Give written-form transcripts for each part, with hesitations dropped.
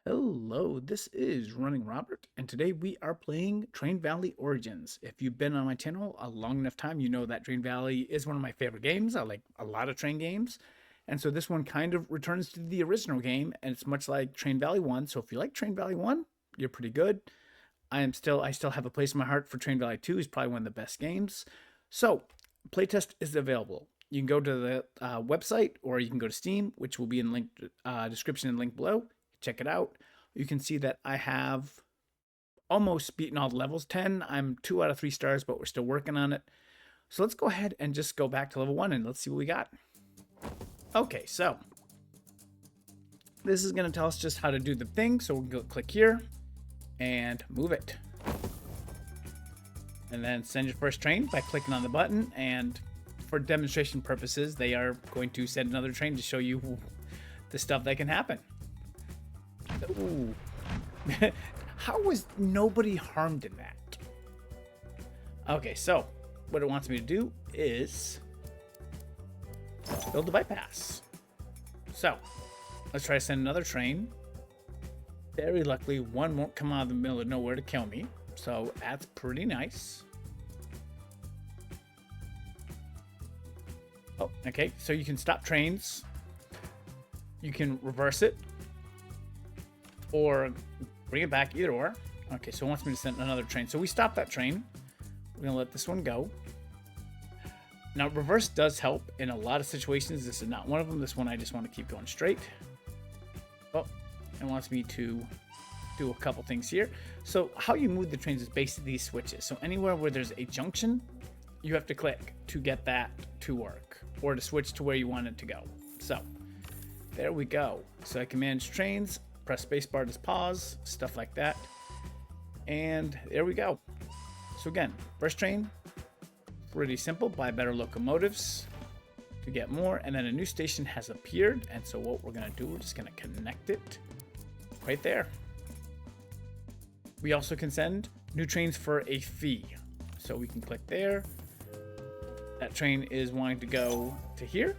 Hello, this is RunningRobert, and today we are playing Train Valley Origins. If you've been on my channel a long enough time, you know that Train Valley is one of my favorite games. I like a lot of train games, and so this one kind of returns to the original game, and it's much like Train Valley 1. So if you like Train Valley 1, you're pretty good. I still have a place in my heart for Train Valley 2. It's probably one of the best games. So, Playtest is available. You can go to the website, or you can go to Steam, which will be in link description and link below. Check it out. You can see that I have almost beaten all the levels. 10, I'm 2 out of 3 stars, but we're still working on it. So let's go ahead and just go back to level 1 and let's see what we got. Okay, so this is going to tell us just how to do the thing. So we'll go click here and move it. And then send your first train by clicking on the button. And for demonstration purposes, they are going to send another train to show you the stuff that can happen. Ooh. How was nobody harmed in that? Okay, so what it wants me to do is build a bypass. So let's try to send another train. Very luckily, one won't come out of the middle of nowhere to kill me. So that's pretty nice. Oh, okay. So you can stop trains. You can reverse it. Or bring it back, either or. Okay, so it wants me to send another train. So we stop that train. We're going to let this one go. Now, reverse does help in a lot of situations. This is not one of them. This one, I just want to keep going straight. Oh, it wants me to do a couple things here. So how you move the trains is basically these switches. So anywhere where there's a junction, you have to click to get that to work or to switch to where you want it to go. So there we go. So I can manage trains, press spacebar to pause, stuff like that. And there we go. So again, first train, pretty simple. Buy better locomotives to get more. And then a new station has appeared. And so what we're going to do, we're just going to connect it right there. We also can send new trains for a fee. So we can click there. That train is wanting to go to here.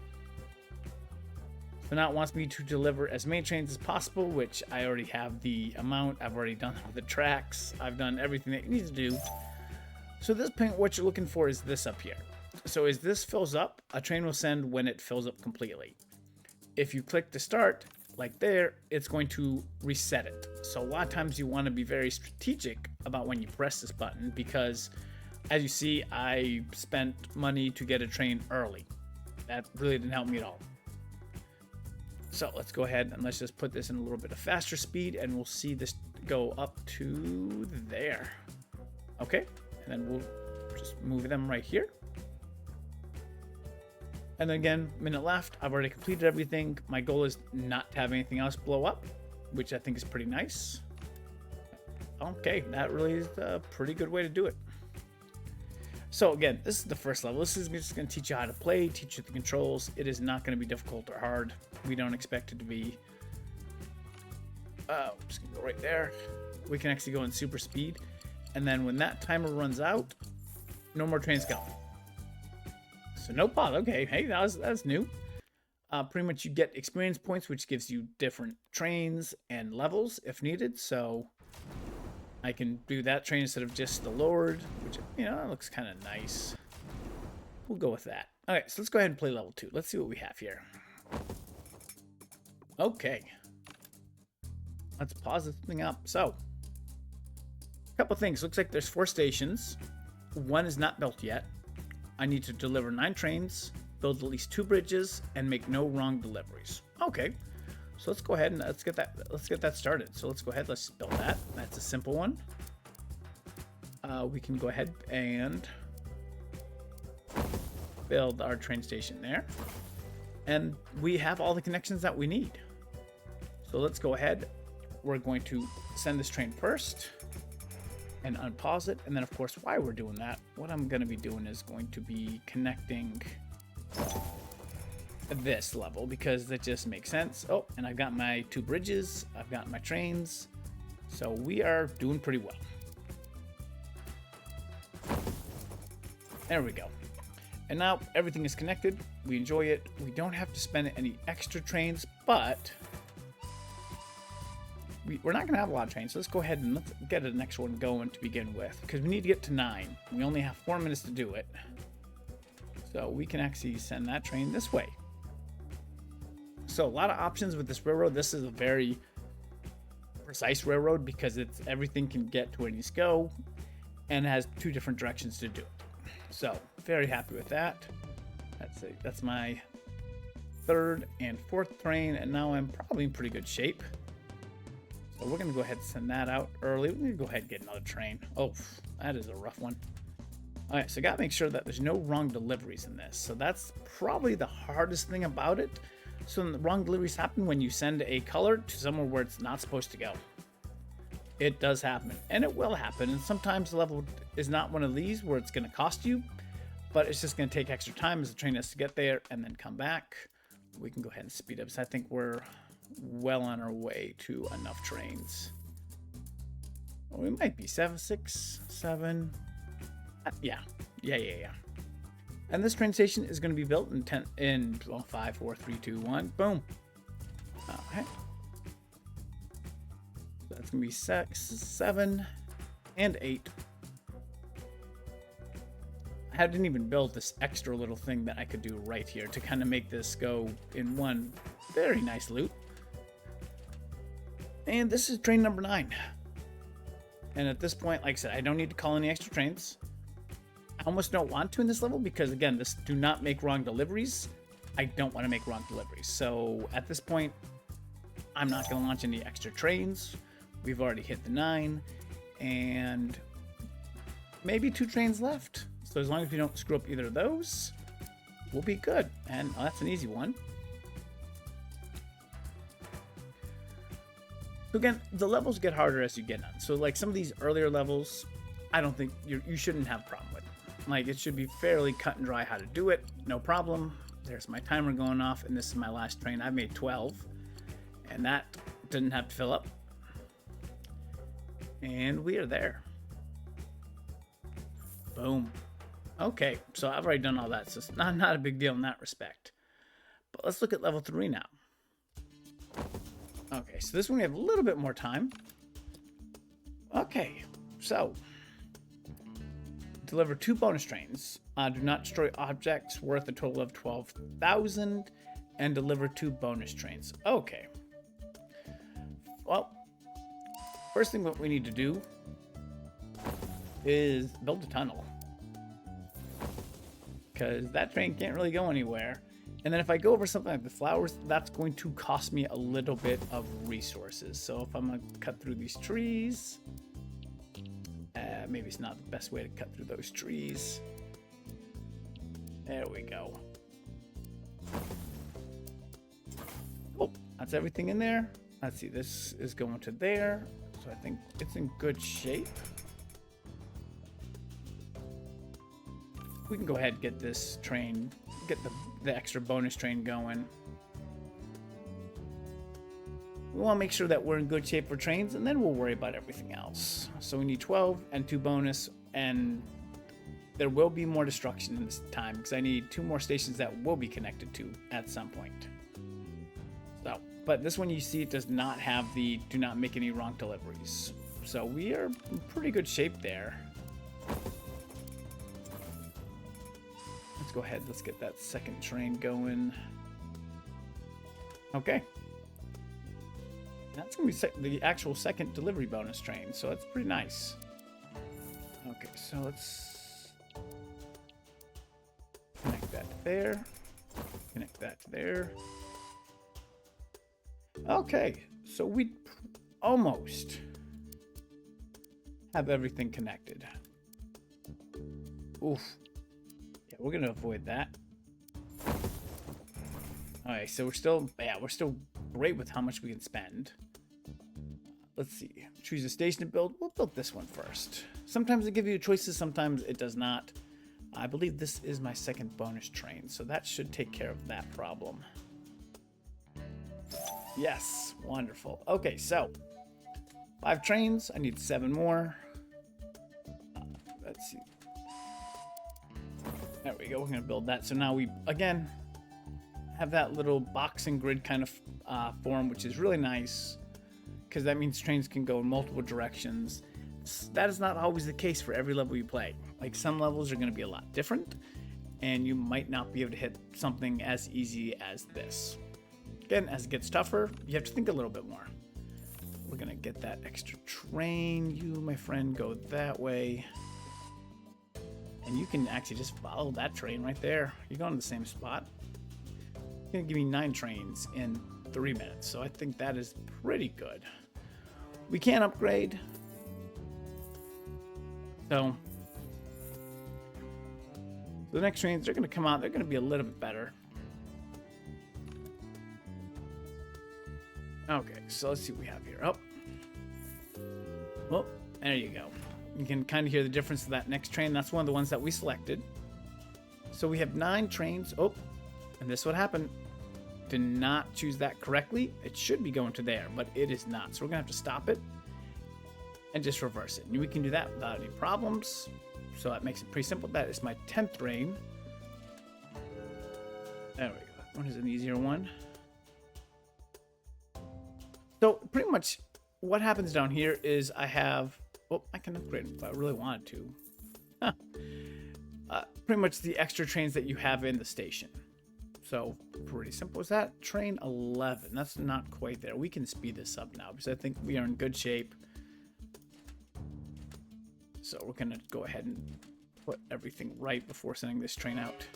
So now it wants me to deliver as many trains as possible, which I already have the amount. I've already done all the tracks. I've done everything that you need to do. So at this point, what you're looking for is this up here. So as this fills up, a train will send when it fills up completely. If you click to start, like there, it's going to reset it. So a lot of times you want to be very strategic about when you press this button because, as you see, I spent money to get a train early. That really didn't help me at all. So let's go ahead and let's just put this in a little bit of faster speed and we'll see this go up to there. Okay, and then we'll just move them right here. And then again, minute left. I've already completed everything. My goal is not to have anything else blow up, which I think is pretty nice. Okay, that really is a pretty good way to do it. So again, this is the first level. This is just going to teach you how to play, teach you the controls. It is not going to be difficult or hard. We don't expect it to be. I'm just going to go right there. We can actually go in super speed. And then when that timer runs out, no more trains go. So no pause. Okay, hey, that's new. Pretty much you get experience points, which gives you different trains and levels if needed. So I can do that train instead of just the lowered, which, you know, looks kind of nice. We'll go with that. All right, so let's go ahead and play level 2. Let's see what we have here. Okay. Let's pause this thing up. So, a couple things. Looks like there's 4 stations. One is not built yet. I need to deliver 9 trains, build at least 2 bridges, and make no wrong deliveries. Okay. So let's go ahead and let's get that started. So let's go ahead, let's build that. That's a simple one. We can go ahead and build our train station there. And we have all the connections that we need. So let's go ahead. We're going to send this train first and unpause it. And then of course, while we're doing that, what I'm going to be doing is going to be connecting this level because that just makes sense. Oh, and I've got my 2 bridges. I've got my trains. So we are doing pretty well. There we go. And now everything is connected. We enjoy it. We don't have to spend any extra trains, but we're not going to have a lot of trains, so let's go ahead and let's get the next one going to begin with, because we need to get to 9. We only have 4 minutes to do it. So we can actually send that train this way. So a lot of options with this railroad. This is a very precise railroad because it's everything can get to where it needs to go and has 2 different directions to do it. So very happy with that. That's my 3rd and 4th train, and now I'm probably in pretty good shape. So we're going to go ahead and send that out early. We're going to go ahead and get another train. Oh, that is a rough one. All right, so got to make sure that there's no wrong deliveries in this. So that's probably the hardest thing about it. So the wrong deliveries happen when you send a color to somewhere where it's not supposed to go. It does happen, and it will happen. And sometimes the level is not one of these where it's going to cost you, but it's just going to take extra time as the train has to get there and then come back. We can go ahead and speed up. So I think we're well on our way to enough trains. Well, we might be 7, 6, 7. Yeah. And this train station is going to be built in 5, 4, 3, 2, 1. Boom. Okay. So that's going to be 6, 7, and 8. I didn't even build this extra little thing that I could do right here to kind of make this go in one very nice loop. And this is train number 9. And at this point, like I said, I don't need to call any extra trains. I almost don't want to in this level because, again, this do not make wrong deliveries. I don't want to make wrong deliveries. So at this point, I'm not going to launch any extra trains. We've already hit the 9. And maybe 2 trains left. So as long as we don't screw up either of those, we'll be good. And that's an easy one. So again, the levels get harder as you get on. So like some of these earlier levels, I don't think you shouldn't have a problem with. Like it should be fairly cut and dry how to do it. No problem. There's my timer going off, and this is my last train. I've made 12, and that didn't have to fill up. And we are there. Boom. Okay, so I've already done all that, so it's not a big deal in that respect. But let's look at level 3 now. Okay, so this one we have a little bit more time. Okay, so deliver 2 bonus trains. Do not destroy objects worth a total of 12,000, and deliver 2 bonus trains. Okay. Well, first thing what we need to do is build a tunnel, because that train can't really go anywhere. And then if I go over something like the flowers, that's going to cost me a little bit of resources. So if I'm going to cut through these trees, maybe it's not the best way to cut through those trees. There we go. Oh, that's everything in there. Let's see, this is going to there. So I think it's in good shape. We can go ahead and get this train, get the extra bonus train going. We want to make sure that we're in good shape for trains, and then we'll worry about everything else. So we need 12 and 2 bonus, and there will be more destruction in this time because I need 2 more stations that will be connected to at some point. So, but this one you see it does not have the do not make any wrong deliveries. So we are in pretty good shape there. Let's go ahead, let's get that second train going. Okay. That's going to be the actual second delivery bonus train, so that's pretty nice. Okay, so let's connect that to there. Connect that to there. Okay, so we almost have everything connected. Oof. Yeah, we're going to avoid that. Alright, so we're still great with how much we can spend. Let's see. Choose a station to build. We'll build this one first. Sometimes it gives you choices, sometimes it does not. I believe this is my second bonus train, so that should take care of that problem. Yes, wonderful. Okay, so 5 trains. I need 7 more. Let's see. There we go. We're going to build that. So now we, again, have that little box and grid kind of form, which is really nice. because that means trains can go in multiple directions. That is not always the case for every level you play. Like, some levels are going to be a lot different, and you might not be able to hit something as easy as this. Again, as it gets tougher, you have to think a little bit more. We're going to get that extra train. You, my friend, go that way. And you can actually just follow that train right there. You're going to the same spot. It's going to give me 9 trains in 3 minutes. So I think that is pretty good. We can upgrade. So the next trains, they're going to come out. They're going to be a little bit better. Okay, so let's see what we have here. Oh, well, there you go. You can kind of hear the difference of that next train. That's one of the ones that we selected. So we have 9 trains. Oh, and this is what happened. Did not choose that correctly. It should be going to there, but it is not. So we're going to have to stop it and just reverse it. And we can do that without any problems. So that makes it pretty simple. That is my 10th train. There we go. That one is an easier one. So pretty much what happens down here is I have, oh, I can upgrade if I really wanted to. Pretty much the extra trains that you have in the station. So pretty simple. Is that train 11? That's not quite there. We can speed this up now because I think we are in good shape. So we're going to go ahead and put everything right before sending this train out.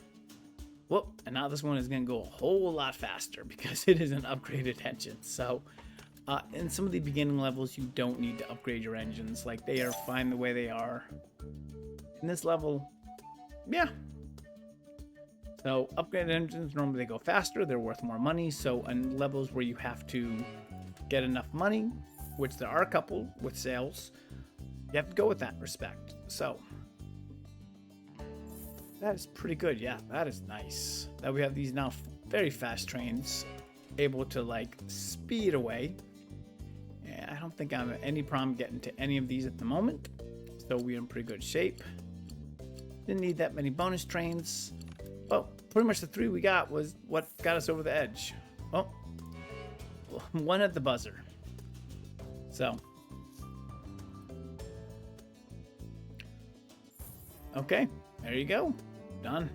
Whoop, and now this one is going to go a whole lot faster because it is an upgraded engine. So in some of the beginning levels, you don't need to upgrade your engines. Like, they are fine the way they are. In this level, yeah. So upgraded engines, normally they go faster. They're worth more money. So in levels where you have to get enough money, which there are a couple with sales, you have to go with that respect. So that is pretty good. Yeah, that is nice. That we have these now very fast trains able to, like, speed away. I don't think I have any problem getting to any of these at the moment. So we're in pretty good shape. Didn't need that many bonus trains. Well, pretty much the 3 we got was what got us over the edge. Oh, one at the buzzer. So, okay, there you go. Done.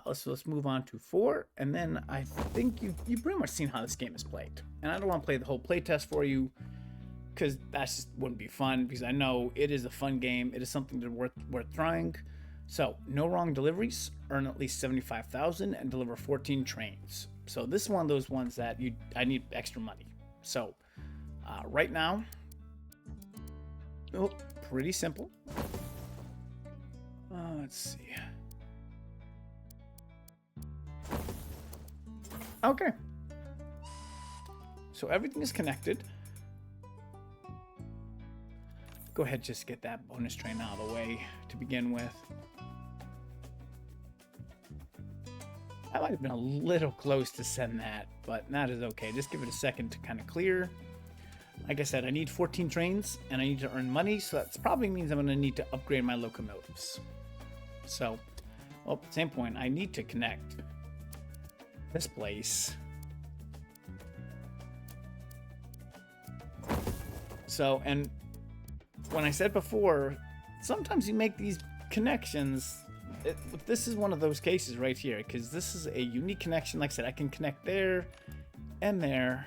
Let's move on to 4, and then I think you've pretty much seen how this game is played. And I don't want to play the whole playtest for you, because that just wouldn't be fun, because I know it is a fun game. It is something that worth trying. So, no wrong deliveries, earn at least 75,000, and deliver 14 trains. So this is one of those ones that I need extra money. So, right now, pretty simple. Let's see. Okay. So everything is connected. Go ahead, just get that bonus train out of the way to begin with. I might have been a little close to send that, but that is okay. Just give it a second to kind of clear. Like I said, I need 14 trains, and I need to earn money, so that probably means I'm going to need to upgrade my locomotives. So, well, at the same point, I need to connect this place. So, and when I said before, sometimes you make these connections. This is one of those cases right here, because this is a unique connection. Like I said, I can connect there and there.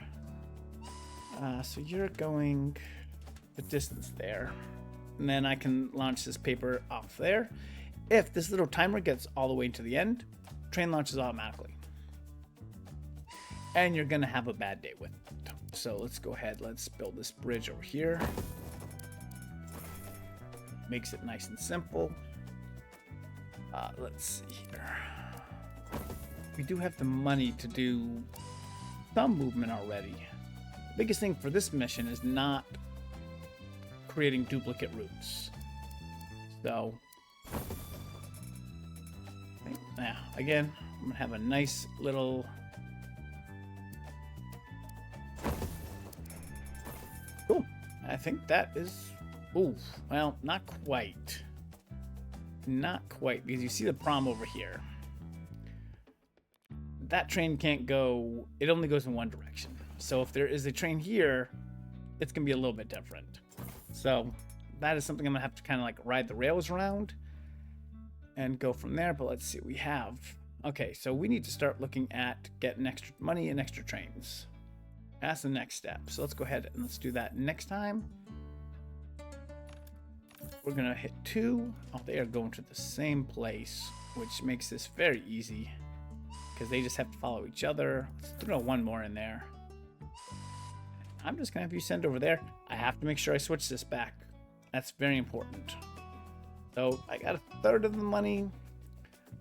So you're going the distance there. And then I can launch this paper off there. If this little timer gets all the way to the end, train launches automatically. And you're going to have a bad day with it. So let's go ahead. Let's build this bridge over here. Makes it nice and simple. Let's see here. We do have the money to do some movement already. The biggest thing for this mission is not creating duplicate routes. So, now, again, I'm going to have a nice little... Cool. I think that is... Ooh, well, not quite. Not quite, because you see the problem over here. That train can't go... It only goes in one direction. So if there is a train here, it's going to be a little bit different. So that is something I'm going to have to kind of like ride the rails around and go from there. But let's see what we have. Okay, so we need to start looking at getting extra money and extra trains. That's the next step. So let's go ahead and let's do that next time. We're going to hit 2. Oh, they are going to the same place, which makes this very easy because they just have to follow each other. Let's throw 1 more in there. I'm just going to have you send over there. I have to make sure I switch this back. That's very important. So I got 1/3 of the money,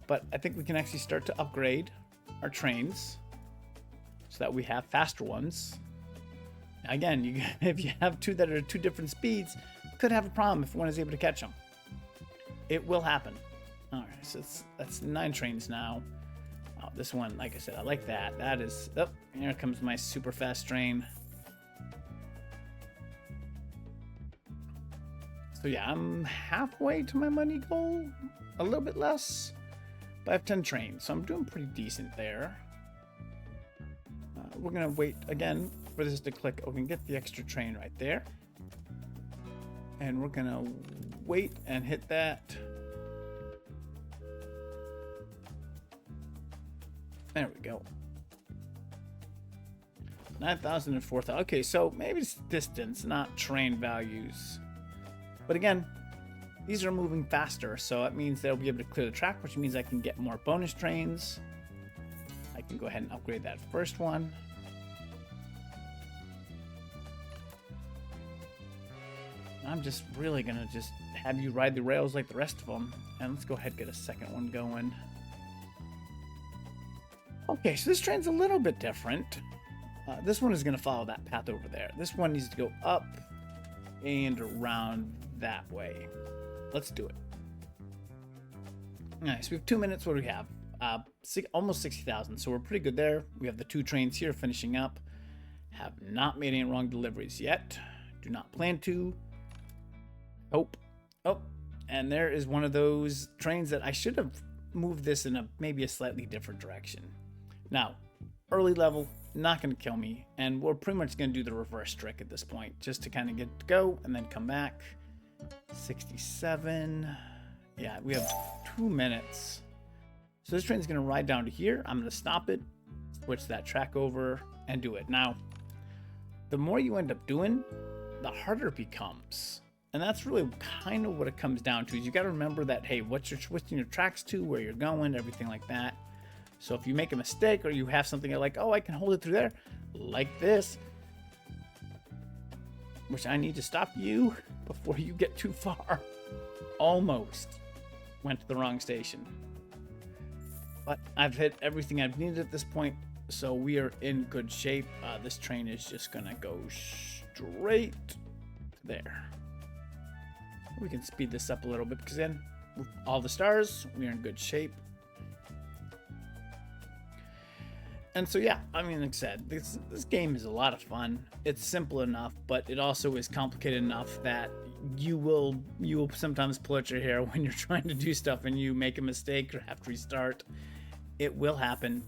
but I think we can actually start to upgrade our trains so that we have faster ones. Again, if you have 2 that are 2 different speeds, could have a problem if one is able to catch them. It will happen. All right, so that's 9 trains now. Oh, this one, like I said, I like that. That is, oh, here comes my super fast train. So yeah, I'm halfway to my money goal, a little bit less, but I have 10 trains, so I'm doing pretty decent there. We're gonna wait again for this to click. We can get the extra train right there. And we're gonna wait and hit that. There we go. 9,000 and 4,000. Okay, so maybe it's distance, not train values. But again, these are moving faster, so that means they'll be able to clear the track, which means I can get more bonus trains. I can go ahead and upgrade that first one. I'm just really gonna just have you ride the rails like the rest of them. And let's go ahead and get a second one going. Okay, so this train's a little bit different. This one is gonna follow that path over there. This one needs to go up and around that way. Let's do it. All right, so we have 2 minutes. What do we have? Almost 60,000, so we're pretty good there. We have the 2 trains here finishing up. Have not made any wrong deliveries yet. Do not plan to. Oh, and there is one of those trains that I should have moved this in maybe a slightly different direction. Now, early level, not going to kill me, and we're pretty much going to do the reverse trick at this point, just to kind of get to go and then come back. 67. Yeah, we have 2 minutes. So this train's going to ride down to here. I'm going to stop it, switch that track over, and do it. Now, the more you end up doing, the harder it becomes. And that's really kind of what it comes down to, is you got to remember that, hey, what you're switching your tracks to, where you're going, everything like that. So if you make a mistake or you have something like, oh, I can hold it through there, like this, which I need to stop you before you get too far. Almost went to the wrong station. But I've hit everything I've needed at this point, so we are in good shape. This train is just going to go straight there. We can speed this up a little bit because then with all the stars, we are in good shape. And so, yeah, I mean, like I said, this game is a lot of fun. It's simple enough, but it also is complicated enough that you will sometimes pull at your hair when you're trying to do stuff and you make a mistake or have to restart. It will happen.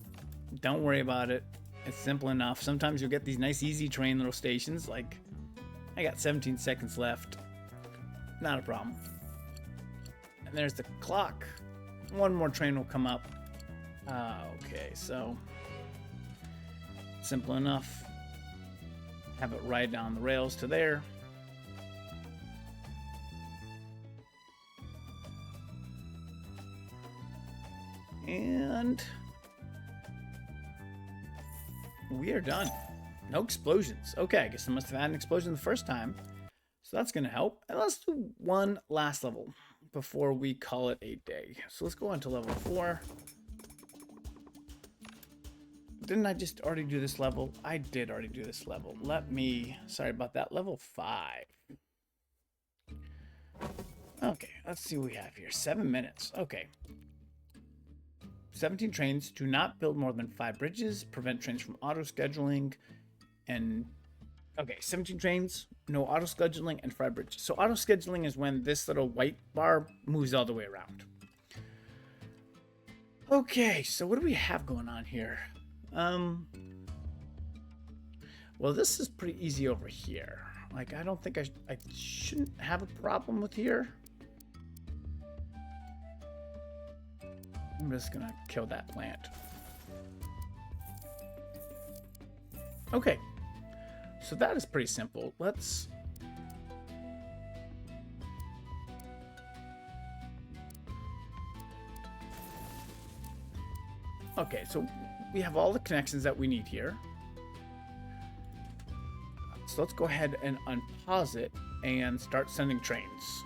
Don't worry about it. It's simple enough. Sometimes you'll get these nice, easy train little stations. Like, I got 17 seconds left. Not a problem. And there's the clock. One more train will come up. Okay, so simple enough. Have it ride down the rails to there. And we are done. No explosions. Okay, I guess I must have had an explosion the first time. So that's going to help. And let's do one last level before we call it a day. So let's go on to level 4. Didn't I just already do this level? I did already do this level. Sorry about that, level 5. Okay, let's see what we have here. 7 minutes. Okay. 17 trains. Do not build more than 5 bridges. Prevent trains from auto-scheduling. And, okay, 17 trains. No auto-scheduling and 5 bridges. So auto-scheduling is when this little white bar moves all the way around. Okay, so what do we have going on here? Well, this is pretty easy over here. Like, I don't think I shouldn't have a problem with here. I'm just gonna kill that plant. Okay, so that is pretty simple. Let's... Okay, so we have all the connections that we need here. So let's go ahead and unpause it and start sending trains.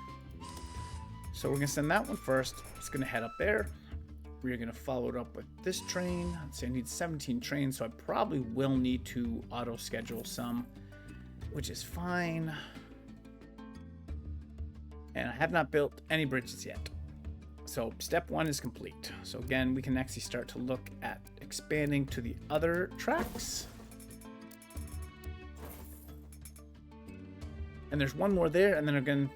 So we're gonna send that one first. It's gonna head up there. We're gonna follow it up with this train. Let's see, I need 17 trains, so I probably will need to auto schedule some, which is fine. And I have not built any bridges yet. So step 1 is complete. So again, we can actually start to look at expanding to the other tracks. And there's one more there, and then I'm going to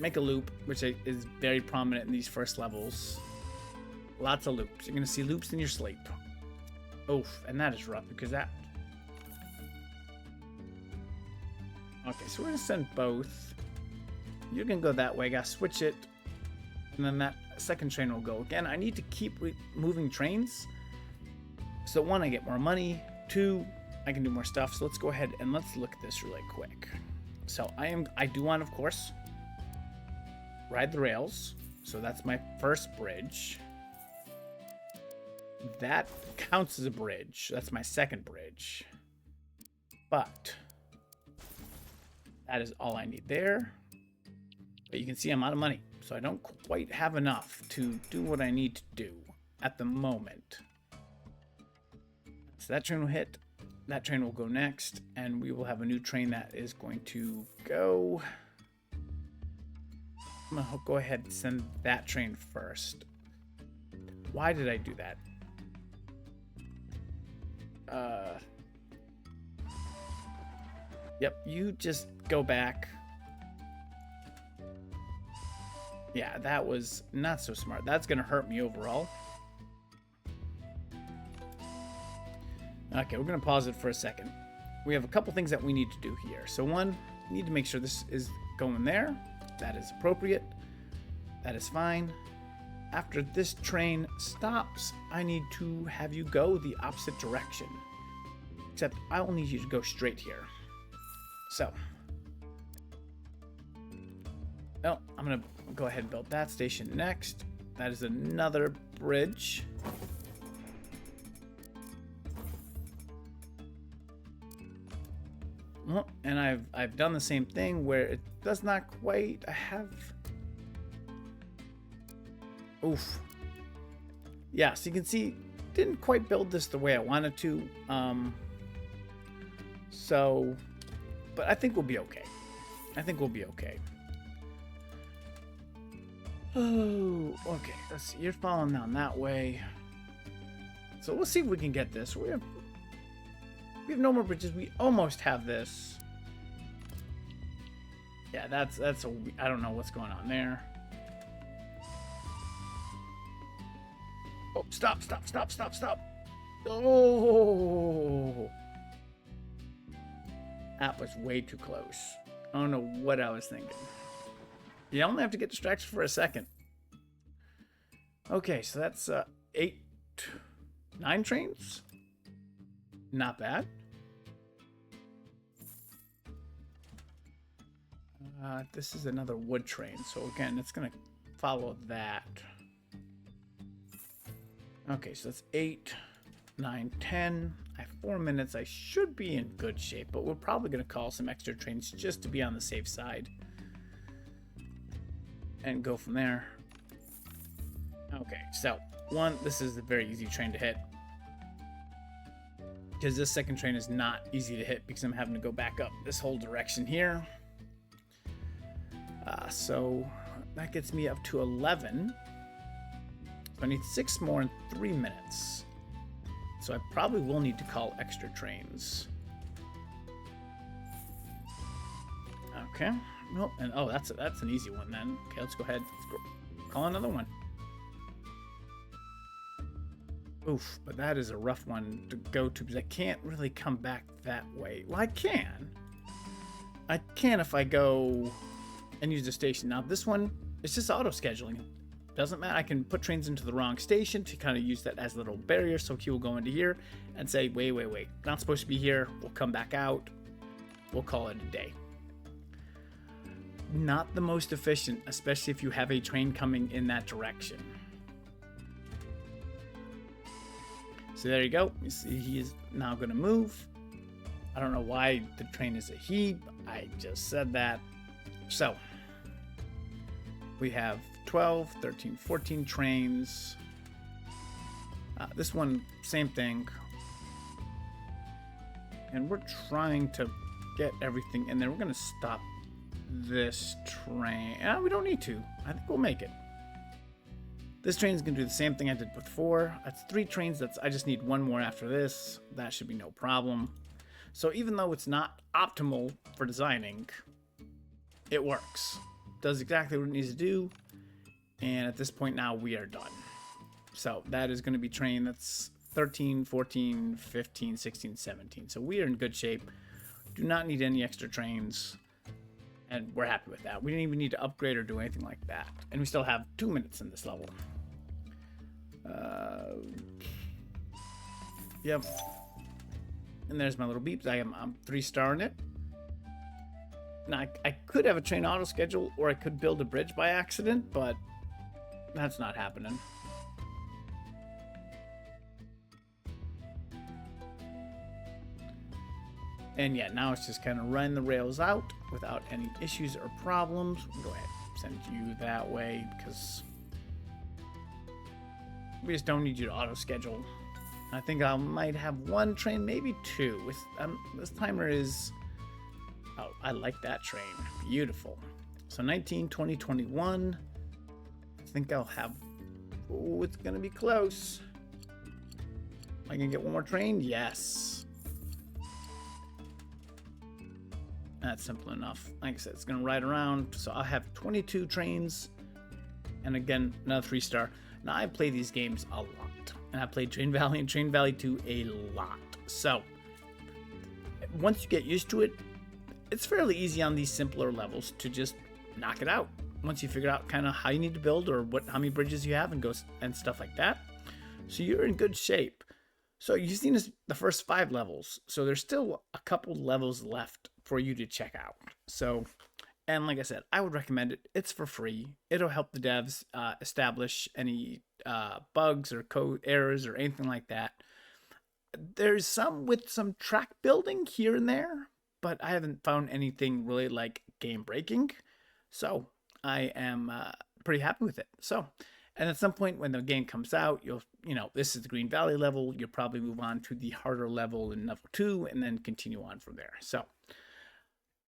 make a loop, which is very prominent in these first levels. Lots of loops. You're going to see loops in your sleep. Oof, and that is rough because that... Okay, so we're going to send both. You can go that way. I got to switch it. And then that second train will go. Again, I need to keep moving trains. So 1, I get more money. 2, I can do more stuff. So let's go ahead and let's look at this really quick. So I do want, of course, ride the rails. So that's my first bridge. That counts as a bridge. That's my second bridge. But that is all I need there. But you can see I'm out of money. So I don't quite have enough to do what I need to do at the moment. So that train will hit. That train will go next. And we will have a new train that is going to go. I'm going to go ahead and send that train first. Why did I do that? Yep, you just go back. Yeah, that was not so smart. That's going to hurt me overall. Okay, we're going to pause it for a second. We have a couple things that we need to do here. So 1, we need to make sure this is going there. That is appropriate. That is fine. After this train stops, I need to have you go the opposite direction. Except I will need you to go straight here. So. Oh, I'm going to go ahead and build that station next. That is another bridge. Well, and I've done the same thing where it does not quite... I have... Oof. Yeah, so you can see, didn't quite build this the way I wanted to. So, but I think we'll be okay. I think we'll be okay. Oh, okay. Let's see. You're falling down that way. So let's see if we can get this. We have no more bridges. We almost have this. Yeah, that's a... I don't know what's going on there. Oh, stop. Oh. That was way too close. I don't know what I was thinking. You only have to get distracted for a second. Okay, so that's 9 trains. Not bad. This is another wood train. So again, it's going to follow that. Okay, so that's 8, 9, 10. I have 4 minutes. I should be in good shape, but we're probably going to call some extra trains just to be on the safe side. And go from there. Okay, so 1, this is a very easy train to hit. Because this second train is not easy to hit because I'm having to go back up this whole direction here. So that gets me up to 11. So I need 6 more in 3 minutes. So I probably will need to call extra trains. Okay. Well, and oh, that's an easy one then. Okay, let's go ahead. Let's go call another one. Oof, but that is a rough one to go to because I can't really come back that way. Well, I can. I can if I go and use the station. Now this one, it's just auto scheduling. Doesn't matter. I can put trains into the wrong station to kind of use that as a little barrier. So he will go into here and say, wait, not supposed to be here. We'll come back out. We'll call it a day. Not the most efficient, especially if you have a train coming in that direction. So there you go. You see he is now going to move. I don't know why the train is a he. I just said that. So we have 12, 13, 14 trains. This one, same thing. And we're trying to get everything in there. We're going to stop this train. We don't need to. I think we'll make it. This train is going to do the same thing I did before. That's 3 trains. I just need 1 more after this. That should be no problem. So even though it's not optimal for designing, it works. Does exactly what it needs to do. And at this point now we are done. So that is going to be train that's 13, 14, 15, 16, 17. So we are in good shape. Do not need any extra trains. And we're happy with that. We didn't even need to upgrade or do anything like that. And we still have 2 minutes in this level. Yep. And there's my little beeps. I'm 3-starring it. Now, I could have a train auto schedule, or I could build a bridge by accident, but that's not happening. And yeah, now it's just kind of running the rails out without any issues or problems. We'll go ahead and send you that way because we just don't need you to auto schedule. I think I might have 1 train, maybe 2. This timer is... Oh, I like that train. Beautiful. So 19, 20, 21. I think I'll have... Oh, it's going to be close. Am I going to get 1 more train? Yes. That's simple enough. Like I said, it's going to ride around. So I'll have 22 trains. And again, another 3-star. Now, I play these games a lot. And I played Train Valley and Train Valley 2 a lot. So, once you get used to it, it's fairly easy on these simpler levels to just knock it out. Once you figure out kind of how you need to build or how many bridges you have and stuff like that. So you're in good shape. So you've seen the first 5 levels. So there's still a couple levels left for you to check out. So, and like I said, I would recommend it. It's for free. It'll help the devs establish any bugs or code errors or anything like that. There's some with some track building here and there, but I haven't found anything really like game breaking. So I am pretty happy with it. So, and at some point when the game comes out, this is the Green Valley level. You'll probably move on to the harder level in level 2 and then continue on from there. So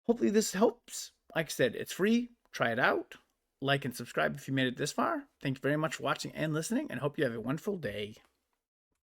hopefully this helps. Like I said, it's free. Try it out. Like and subscribe if you made it this far. Thank you very much for watching and listening, and hope you have a wonderful day.